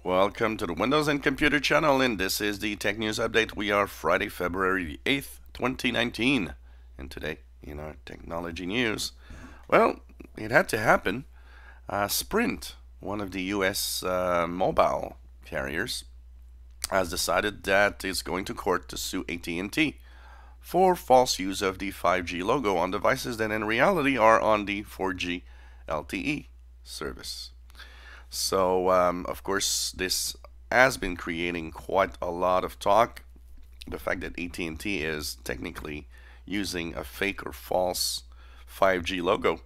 Welcome to the Windows and Computer channel, and this is the Tech News Update. We are Friday, February 8th, 2019. And today, in our technology news, well, it had to happen. Sprint, one of the US mobile carriers, has decided that it's going to court to sue AT&T for false use of the 5G logo on devices that in reality are on the 4G LTE service. So, of course, this has been creating quite a lot of talk. The fact that AT&T is technically using a fake or false 5G logo,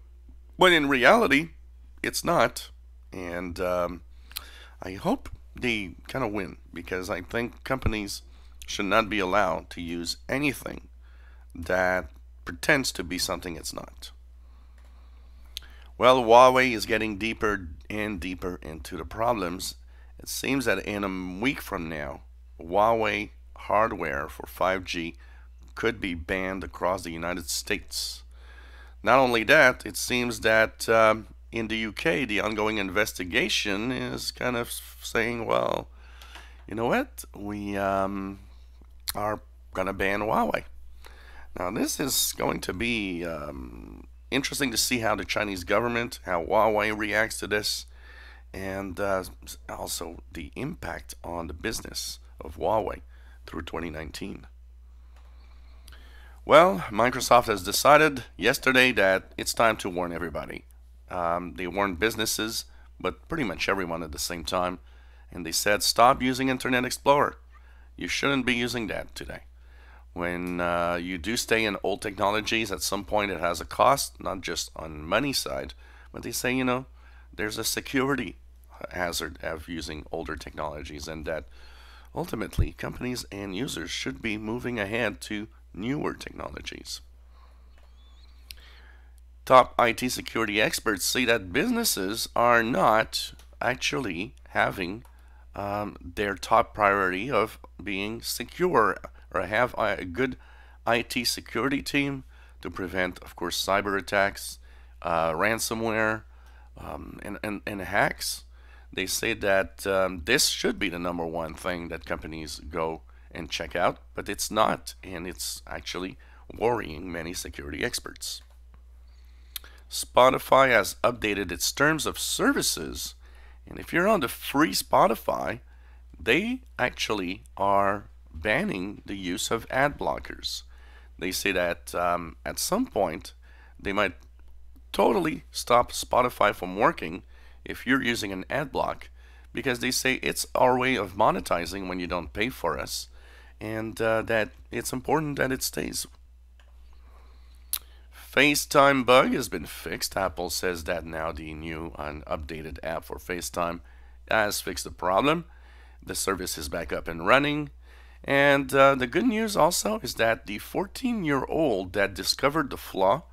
but in reality, it's not. And I hope they kind of win because I think companies should not be allowed to use anything that pretends to be something it's not. Well, Huawei is getting deeper and deeper into the problems. It seems that in a week from now, Huawei hardware for 5G could be banned across the United States. Not only that, it seems that in the UK, the ongoing investigation is kind of saying, well, you know what? We are going to ban Huawei. Now, this is going to be interesting to see how the Chinese government, how Huawei reacts to this, and also the impact on the business of Huawei through 2019. Well, Microsoft has decided yesterday that it's time to warn everybody. They warned businesses, but pretty much everyone at the same time, and they said stop using Internet Explorer. You shouldn't be using that today. When you do stay in old technologies, at some point it has a cost, not just on money side, but they say, there's a security hazard of using older technologies, and that ultimately companies and users should be moving ahead to newer technologies. Top IT security experts say that businesses are not actually having their top priority of being secure or have a good IT security team to prevent, of course, cyber attacks, ransomware, and hacks. They say that this should be the number one thing that companies go and check out, but it's not, and it's actually worrying many security experts. Spotify has updated its terms of services, and if you're on the free Spotify, they actually are banning the use of ad blockers. They say that at some point they might totally stop Spotify from working if you're using an ad block because they say it's our way of monetizing when you don't pay for us, and that it's important that it stays. FaceTime bug has been fixed. Apple says that now the new and updated app for FaceTime has fixed the problem. The service is back up and running. And the good news also is that the 14-year-old that discovered the flaw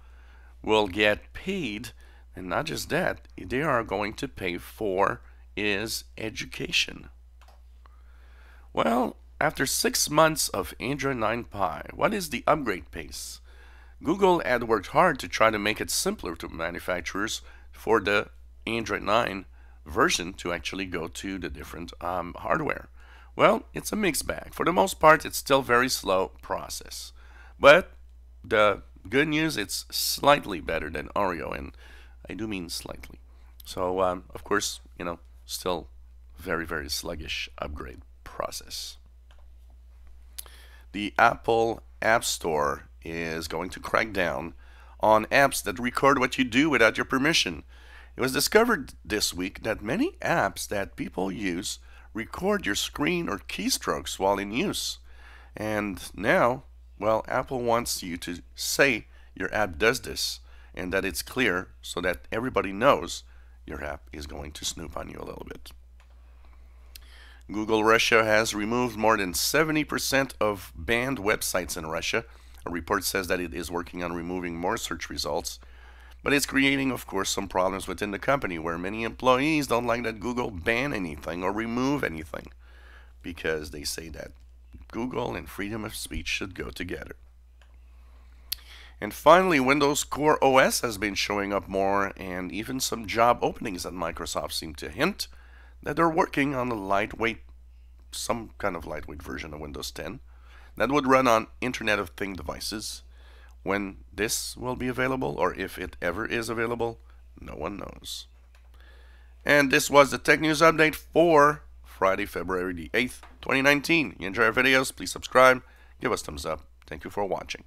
will get paid. And not just that, they are going to pay for his education. Well, after 6 months of Android 9 Pie, what is the upgrade pace? Google had worked hard to try to make it simpler to manufacturers for the Android 9 version to actually go to the different hardware. Well, it's a mixed bag. For the most part, it's still very slow process. But the good news, it's slightly better than Oreo, and I do mean slightly. So, of course, still very, very sluggish upgrade process. The Apple App Store is going to crack down on apps that record what you do without your permission. It was discovered this week that many apps that people use record your screen or keystrokes while in use. And now, well, Apple wants you to say your app does this and that it's clear so that everybody knows your app is going to snoop on you a little bit. Google Russia has removed more than 70% of banned websites in Russia. A report says that it is working on removing more search results, but it's creating, of course, some problems within the company where many employees don't like that Google ban anything or remove anything because they say that Google and freedom of speech should go together. And finally, Windows Core OS has been showing up more, and even some job openings at Microsoft seem to hint that they're working on a lightweight, some kind of lightweight version of Windows 10 that would run on Internet of Things devices. When this will be available, or if it ever is available, no one knows. And this was the Tech News Update for Friday, February the 8th, 2019. You enjoy our videos, please subscribe, give us thumbs up. Thank you for watching.